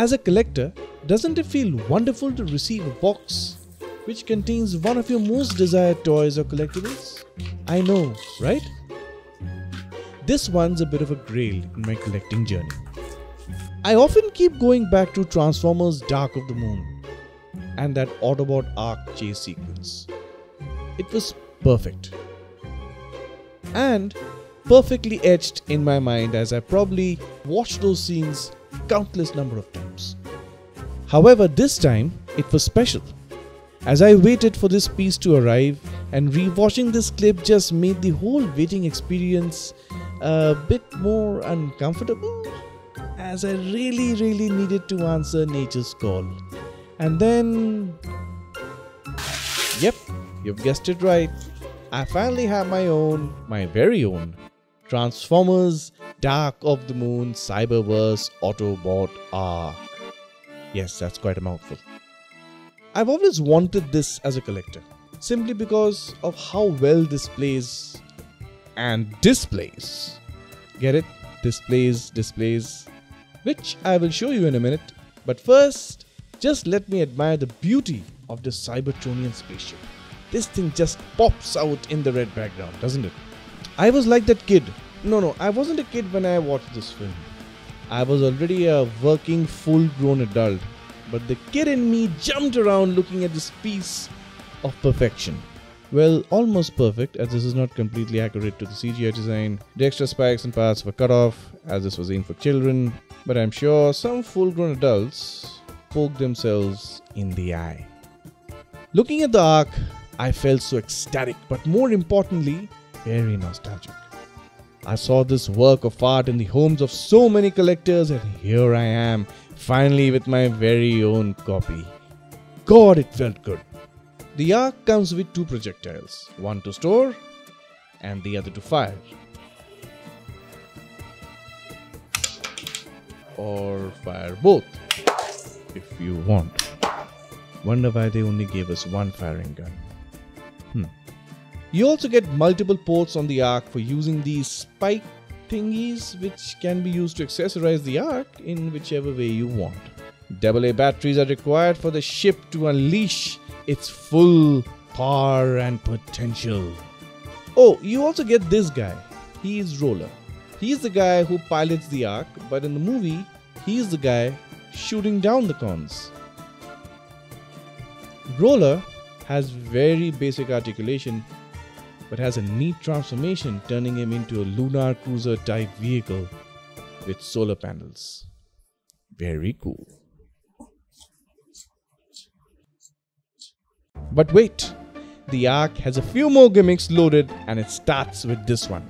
As a collector, doesn't it feel wonderful to receive a box which contains one of your most desired toys or collectibles? I know, right? This one's a bit of a grail in my collecting journey. I often keep going back to Transformers Dark of the Moon and that Autobot Ark chase sequence. It was perfect. And perfectly etched in my mind as I probably watched those scenes countless number of times. However, this time it was special. As I waited for this piece to arrive, and rewatching this clip just made the whole waiting experience a bit more uncomfortable, as I really needed to answer nature's call. And then, yep, you've guessed it right, I finally have my very own Transformers Dark of the Moon CYBERVERSE Autobot ARK. Yes, that's quite a mouthful. I've always wanted this as a collector, simply because of how well this plays and displays. Get it? Displays, which I will show you in a minute. But first, just let me admire the beauty of this Cybertronian spaceship. This thing just pops out in the red background, doesn't it? I was like that kid. No, I wasn't a kid when I watched this film. I was already a working full-grown adult. But the kid in me jumped around looking at this piece of perfection. Well, almost perfect, as this is not completely accurate to the CGI design. The extra spikes and parts were cut off, as this was aimed for children. But I'm sure some full-grown adults poked themselves in the eye. Looking at the Ark, I felt so ecstatic, but more importantly, very nostalgic. I saw this work of art in the homes of so many collectors, and here I am, finally with my very own copy. God, it felt good. The Ark comes with two projectiles, one to store and the other to fire. Or fire both, if you want. Wonder why they only gave us one firing gun. You also get multiple ports on the Ark for using these spike thingies, which can be used to accessorize the Ark in whichever way you want. AA batteries are required for the ship to unleash its full power and potential. Oh, you also get this guy. He is Roller. He is the guy who pilots the Ark, but in the movie, he is the guy shooting down the cons. Roller has very basic articulation, but has a neat transformation, turning him into a lunar cruiser type vehicle with solar panels. Very cool. But wait, the Ark has a few more gimmicks loaded, and it starts with this one.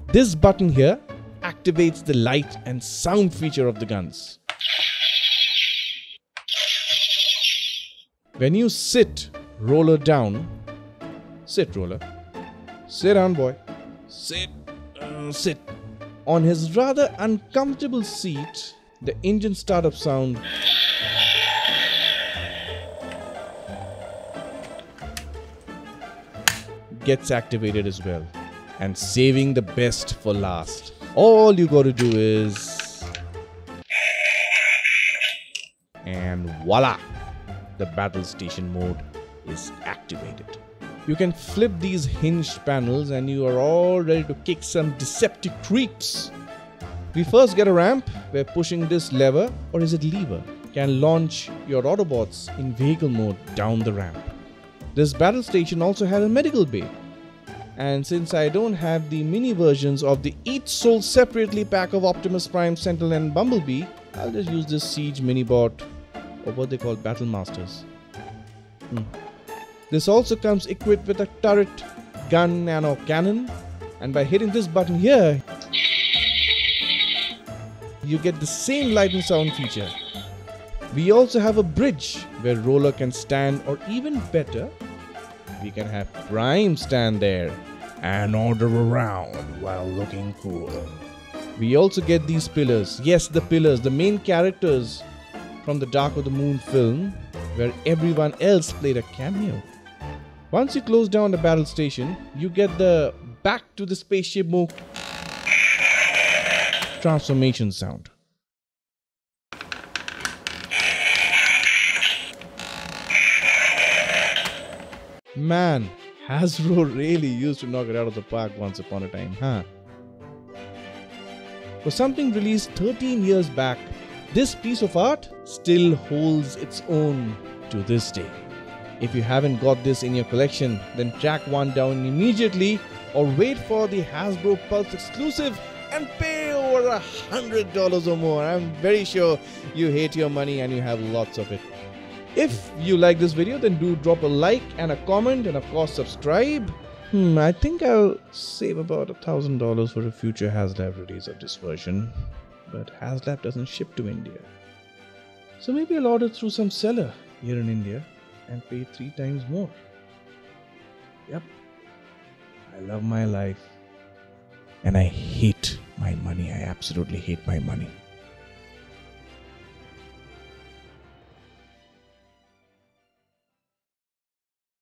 This button here activates the light and sound feature of the guns. When you sit Roller down, sit Roller. Sit down, boy. Sit. On his rather uncomfortable seat, the engine startup sound gets activated as well. And saving the best for last. All you gotta do is... and voila! The battle station mode is activated. You can flip these hinged panels and you are all ready to kick some deceptive creeps. We first get a ramp where pushing this lever, or is it lever, can launch your Autobots in vehicle mode down the ramp. This battle station also has a medical bay. And since I don't have the mini versions of the each sold separately pack of Optimus Prime, Sentinel and Bumblebee, I'll just use this Siege Minibot, or what they call Battle Masters. This also comes equipped with a turret, gun and a cannon, and by hitting this button here, you get the same light and sound feature. We also have a bridge where Roller can stand, or even better, we can have Prime stand there and order around while looking cool. We also get these pillars. Yes, the pillars, the main characters from the Dark of the Moon film, where everyone else played a cameo. Once you close down the battle station, you get the back to the spaceship mode transformation sound. Man, Hasbro really used to knock it out of the park once upon a time, huh? For something released 13 years back, this piece of art still holds its own to this day. If you haven't got this in your collection, then track one down immediately or wait for the Hasbro Pulse exclusive and pay over $100 or more. I'm very sure you hate your money and you have lots of it. If you like this video, then do drop a like and a comment, and of course subscribe. I think I'll save about $1,000 for a future HasLab release of this version, but HasLab doesn't ship to India. So maybe I'll order through some seller here in India and pay 3 times more. Yep, I love my life and I hate my money. I absolutely hate my money.